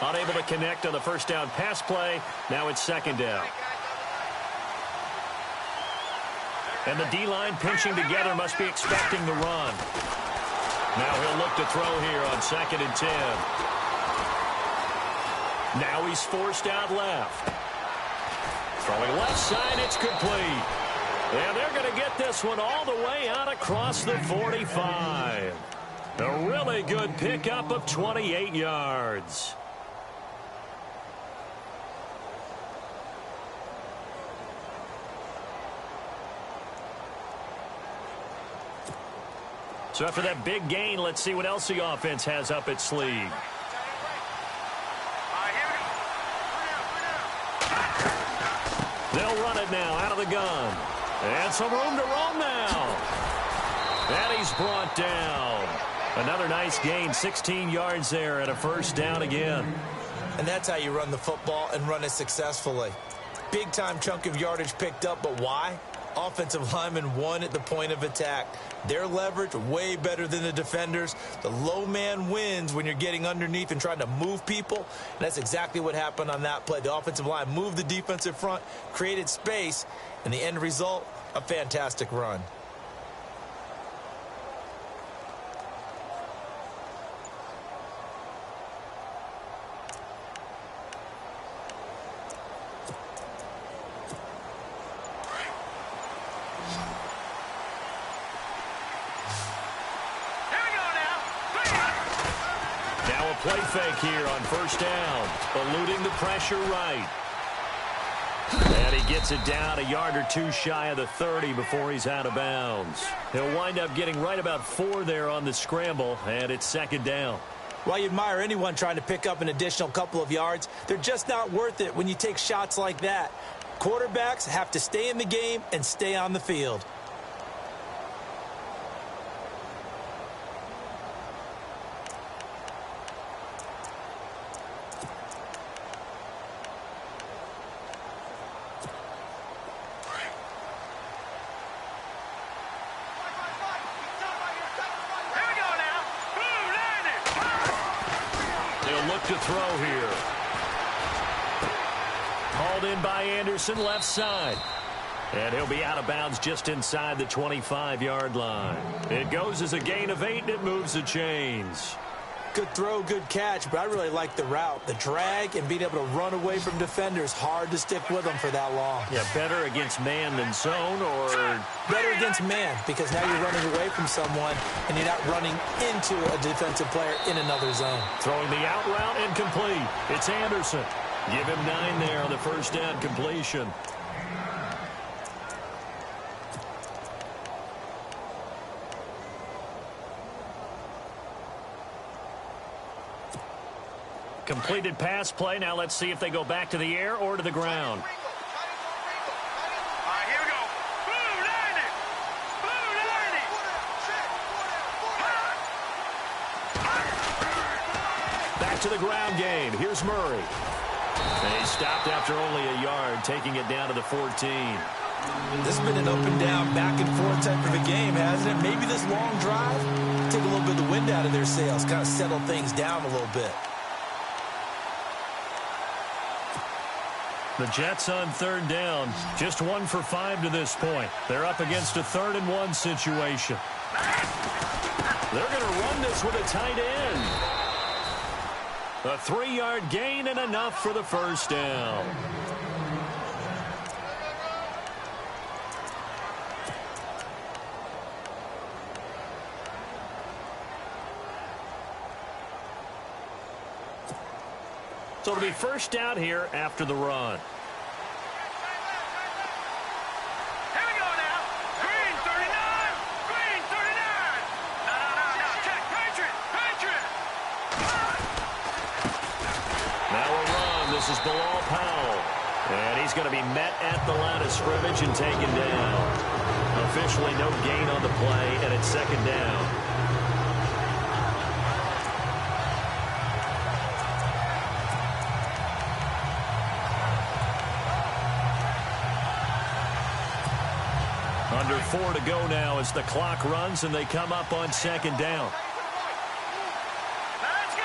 Unable to connect on the first down pass play. Now it's second down. And the D-line pinching together must be expecting the run. Now he'll look to throw here on 2nd and 10. Now he's forced out left. Throwing left side, it's complete. And they're going to get this one all the way out across the 45. A really good pickup of 28 yards. So after that big gain, let's see what else the offense has up its sleeve. They'll run it now out of the gun. And some room to roam now. And he's brought down. Another nice gain, 16 yards there and a first down again. And that's how you run the football and run it successfully. Big-time chunk of yardage picked up, but why? Offensive linemen won at the point of attack. Their leverage way better than the defenders. The low man wins when you're getting underneath and trying to move people. And that's exactly what happened on that play. The offensive line moved the defensive front, created space, and the end result, a fantastic run. Play fake here on first down, eluding the pressure right. And he gets it down a yard or two shy of the 30 before he's out of bounds. He'll wind up getting right about 4 there on the scramble, and it's second down. While you admire anyone trying to pick up an additional couple of yards, they're just not worth it when you take shots like that. Quarterbacks have to stay in the game and stay on the field. To throw here. Hauled in by Anderson, left side. And he'll be out of bounds just inside the 25-yard line. It goes as a gain of 8, and it moves the chains. Good throw, good catch, but I really like the route. The drag and being able to run away from defenders, hard to stick with them for that long. Yeah, better against man than zone, or... Better against man, because now you're running away from someone, and you're not running into a defensive player in another zone. Throwing the out route and complete. It's Anderson. Give him 9 there on the first down completion. Completed pass play. Now let's see if they go back to the air or to the ground. Here we go. Blue 90. Blue 90. Back to the ground game. Here's Murray. And he stopped after only a yard, taking it down to the 14. This has been an up and down, back and forth type of a game, hasn't it? Maybe this long drive, take a little bit of the wind out of their sails, kind of settle things down a little bit. The Jets on third down, just 1 for 5 to this point. They're up against a 3rd and 1 situation. They're going to run this with a tight end. A 3-yard gain and enough for the first down. So it'll be first down here after the run. Here we go now. Green 39. Green 39. No. Check. Patriot. Now a run. This is Bilal Powell. And he's going to be met at the line of scrimmage and taken down. Officially no gain on the play, and it's second down. Under 4 to go now as the clock runs and they come up on second down. Let's go.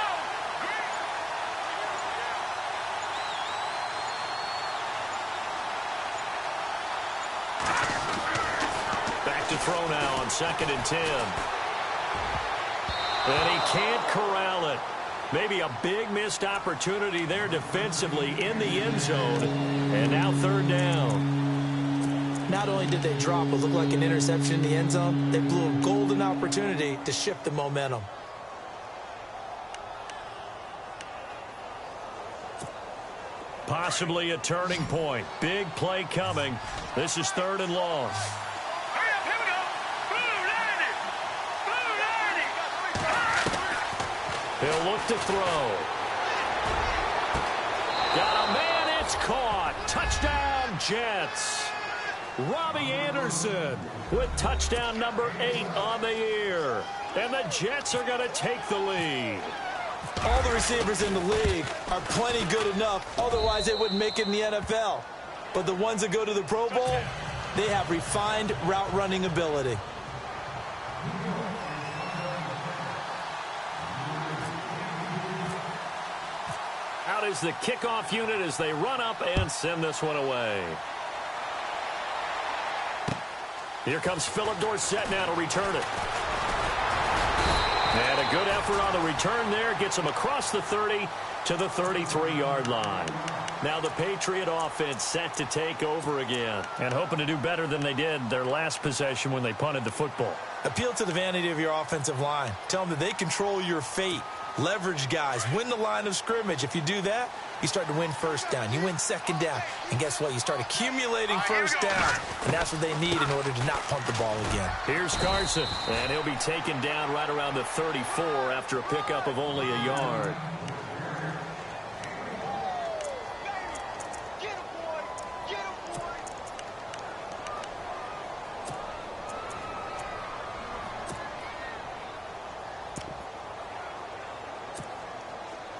Back to throw now on 2nd and 10. And he can't corral it. Maybe a big missed opportunity there defensively in the end zone. And now 3rd down. Not only did they drop what looked like an interception in the end zone, they blew a golden opportunity to shift the momentum. Possibly a turning point. Big play coming. This is 3rd and long. Hurry up. Here we go. Blue 90. He'll look to throw. Got a man. It's caught. Touchdown, Jets. Robbie Anderson with touchdown number 8 on the year. And the Jets are going to take the lead. All the receivers in the league are plenty good enough. Otherwise, they wouldn't make it in the NFL. But the ones that go to the Pro Bowl, they have refined route running ability. Out is the kickoff unit as they run up and send this one away. Here comes Philip Dorsett now to return it. And a good effort on the return there. Gets him across the 30 to the 33-yard line. Now the Patriot offense set to take over again. And hoping to do better than they did their last possession when they punted the football. Appeal to the vanity of your offensive line. Tell them that they control your fate. Leverage guys. Win the line of scrimmage. If you do that, you start to win first down. You win second down. And guess what? You start accumulating first down. And that's what they need in order to not punt the ball again. Here's Carson. And he'll be taken down right around the 34 after a pickup of only a yard.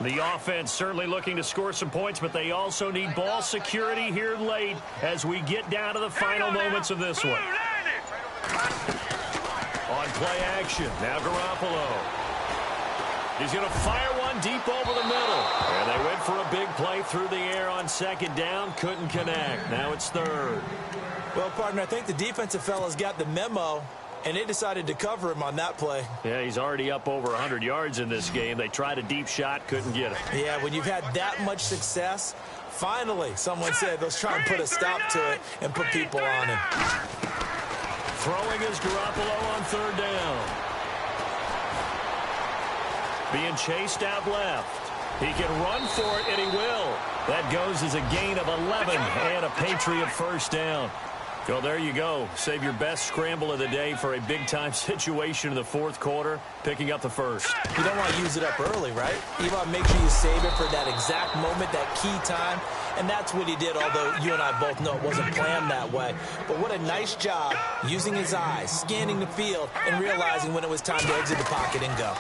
The offense certainly looking to score some points, but they also need ball security here late as we get down to the final moments of this one. On play action, now Garoppolo. He's going to fire one deep over the middle. And they went for a big play through the air on second down. Couldn't connect. Now it's 3rd. Well, partner, I think the defensive fellas got the memo. And they decided to cover him on that play. Yeah, he's already up over 100 yards in this game. They tried a deep shot, couldn't get it. Yeah, when you've had that much success, finally someone said, let's try and put a stop to it and put people on him. Throwing is Garoppolo on 3rd down. Being chased out left. He can run for it, and he will. That goes as a gain of 11 and a Patriot first down. Well, there you go. Save your best scramble of the day for a big-time situation in the 4th quarter, picking up the first. You don't want to use it up early, right? You want to make sure you save it for that exact moment, that key time, and that's what he did, although you and I both know it wasn't planned that way. But what a nice job using his eyes, scanning the field, and realizing when it was time to exit the pocket and go.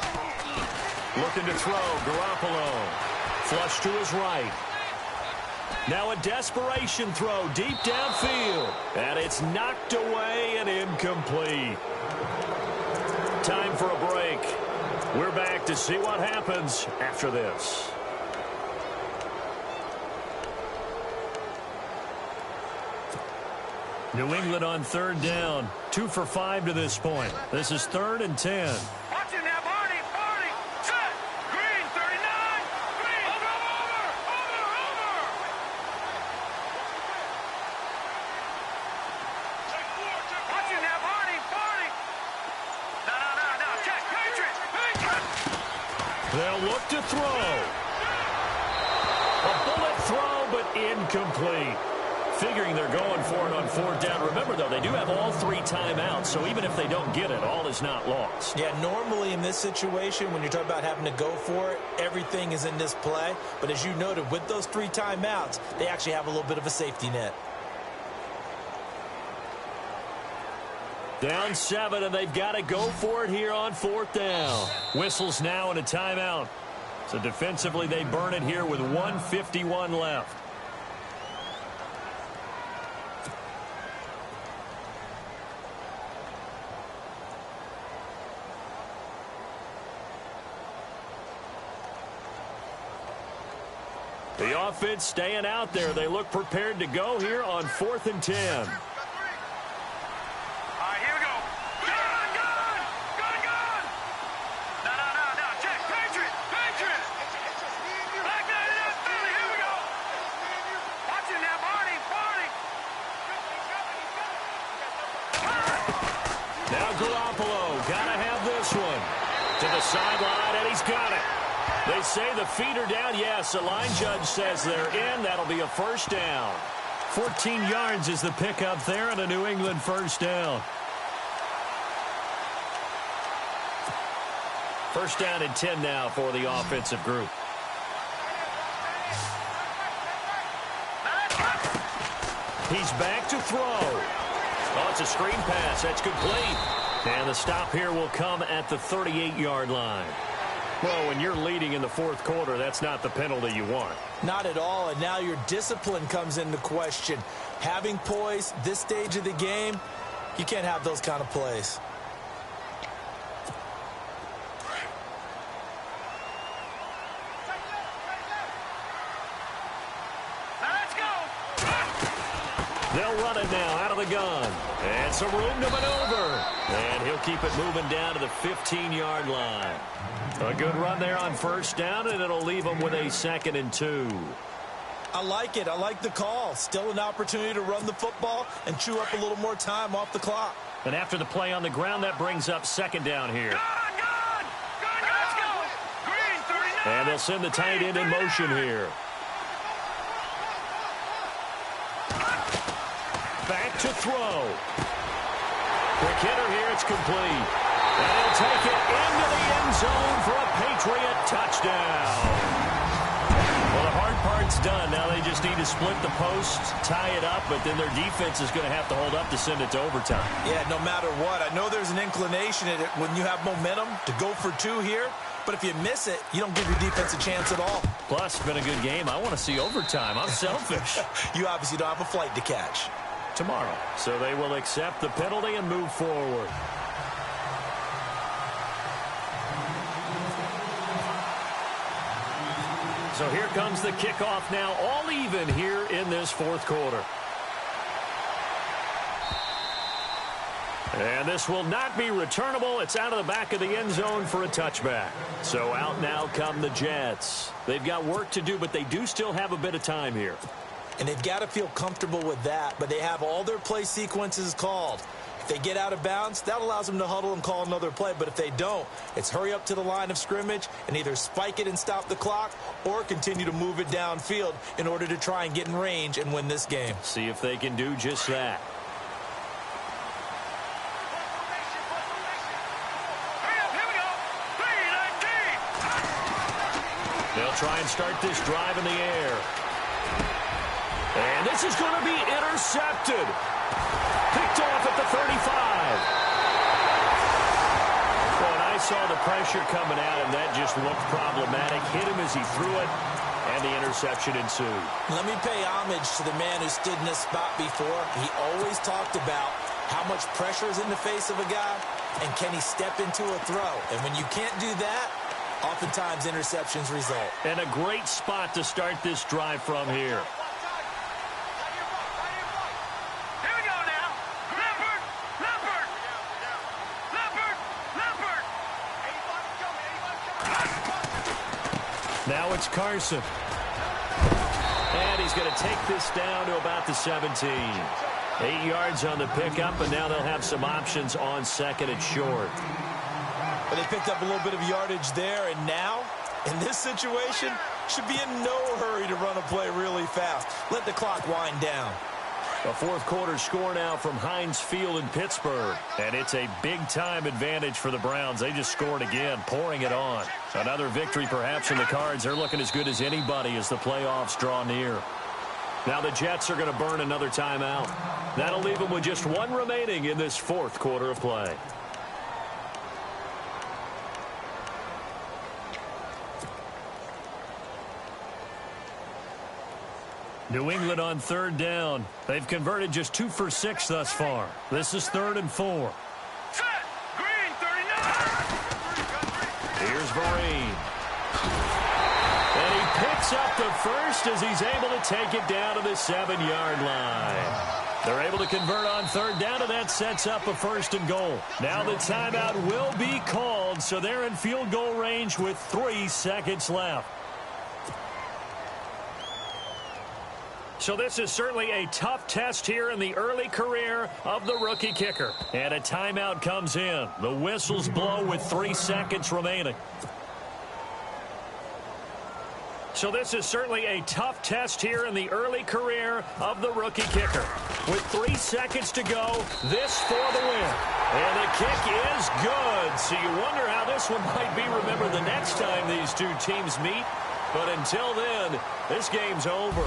Looking to throw, Garoppolo. Flush to his right. Now a desperation throw deep downfield. And it's knocked away and incomplete. Time for a break. We're back to see what happens after this. New England on 3rd down. 2 for 5 to this point. This is 3rd and 10. Watch him now, Barney. Set. Green 39. Green. Over. Watch him now, Barney. No. Check. Patriot. They'll look to throw. throw, but incomplete. Figuring they're going for it on fourth down. Remember, though, they do have all 3 timeouts, so even if they don't get it, all is not lost. Yeah, normally in this situation, when you're talking about having to go for it, everything is in this play. But as you noted, with those 3 timeouts, they actually have a little bit of a safety net. Down 7, and they've got to go for it here on fourth down. Whistles now and a timeout. So defensively, they burn it here with 1:51 left. The offense staying out there. They look prepared to go here on 4th and 10. All right, here we go. Gun, gun, gun, gun. No. Check. Patriot. Black man in Philly. Here we go. Watch it now, Barney. Now Garoppolo. Gotta have this one. To the sideline, and he's got it. They say the feet are down. Yes, the line judge says they're in. That'll be a first down. 14 yards is the pickup there and a New England first down. First down and 10 now for the offensive group. He's back to throw. Oh, it's a screen pass. That's complete. And the stop here will come at the 38-yard line. Well, when you're leading in the fourth quarter, that's not the penalty you want. Not at all, and now your discipline comes into question. Having poise this stage of the game, you can't have those kind of plays. Let's go. They'll run it now out of the gun. And some room to maneuver. And he'll keep it moving down to the 15-yard line. A good run there on first down, and it'll leave them with a 2nd and 2. I like it. I like the call. Still an opportunity to run the football and chew up a little more time off the clock. And after the play on the ground, that brings up 2nd down here. Gun, let's go. Green, 39. And they'll send the tight end in motion here. Back to throw. Quick hitter here. It's complete. And he'll take it into the end zone for a Patriot touchdown. Well, the hard part's done. Now they just need to split the posts, tie it up, but then their defense is going to have to hold up to send it to overtime. Yeah, no matter what. I know there's an inclination in it when you have momentum to go for 2 here, but if you miss it, you don't give your defense a chance at all. Plus, it's been a good game. I want to see overtime. I'm selfish. You obviously don't have a flight to catch. Tomorrow. So they will accept the penalty and move forward. So here comes the kickoff now, all even here in this fourth quarter. And this will not be returnable. It's out of the back of the end zone for a touchback. So out now come the Jets. They've got work to do, but they do still have a bit of time here. And they've got to feel comfortable with that, but they have all their play sequences called. If they get out of bounds, that allows them to huddle and call another play. But if they don't, it's hurry up to the line of scrimmage and either spike it and stop the clock or continue to move it downfield in order to try and get in range and win this game. See if they can do just that. Here we go. 3-19. They'll try and start this drive in the air. And this is going to be intercepted. Picked off at the 35. Well, and I saw the pressure coming at him. That just looked problematic. Hit him as he threw it, and the interception ensued. Let me pay homage to the man who stood in this spot before. He always talked about how much pressure is in the face of a guy, and can he step into a throw. And when you can't do that, oftentimes interceptions result. And a great spot to start this drive from here. Now it's Carson. And he's going to take this down to about the 17. 8 yards on the pickup, and now they'll have some options on second and short. But they picked up a little bit of yardage there, and now, in this situation, should be in no hurry to run a play really fast. Let the clock wind down. A fourth quarter score now from Heinz Field in Pittsburgh. And it's a big-time advantage for the Browns. They just scored again, pouring it on. Another victory perhaps in the cards. They're looking as good as anybody as the playoffs draw near. Now the Jets are going to burn another timeout. That'll leave them with just one remaining in this fourth quarter of play. New England on third down. They've converted just 2 for 6 thus far. This is 3rd and 4. Set. Green, 39. Here's Vereen. And he picks up the first as he's able to take it down to the 7-yard line. They're able to convert on third down, and that sets up a 1st and goal. Now the timeout will be called, so they're in field goal range with 3 seconds left. So this is certainly a tough test here in the early career of the rookie kicker. And a timeout comes in. The whistles blow with 3 seconds remaining. So this is certainly a tough test here in the early career of the rookie kicker. With 3 seconds to go, this for the win. And the kick is good. So you wonder how this one might be remembered the next time these two teams meet. But until then, this game's over.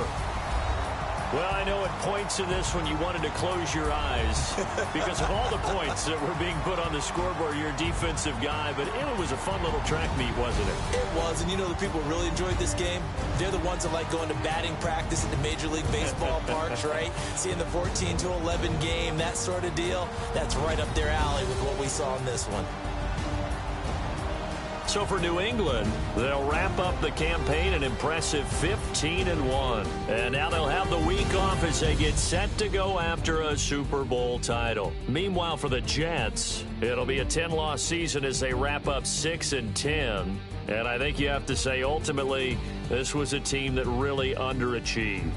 Well, I know at points in this one you wanted to close your eyes because of all the points that were being put on the scoreboard. You're a defensive guy, but it was a fun little track meet, wasn't it? It was, and you know the people who really enjoyed this game? They're the ones that like going to batting practice at the Major League Baseball parks, right? Seeing the 14-11 game, that sort of deal. That's right up their alley with what we saw in this one. So for New England, they'll wrap up the campaign an impressive 15-1. And now they'll have the week off as they get set to go after a Super Bowl title. Meanwhile, for the Jets, it'll be a 10-loss season as they wrap up 6-10. And I think you have to say, ultimately, this was a team that really underachieved.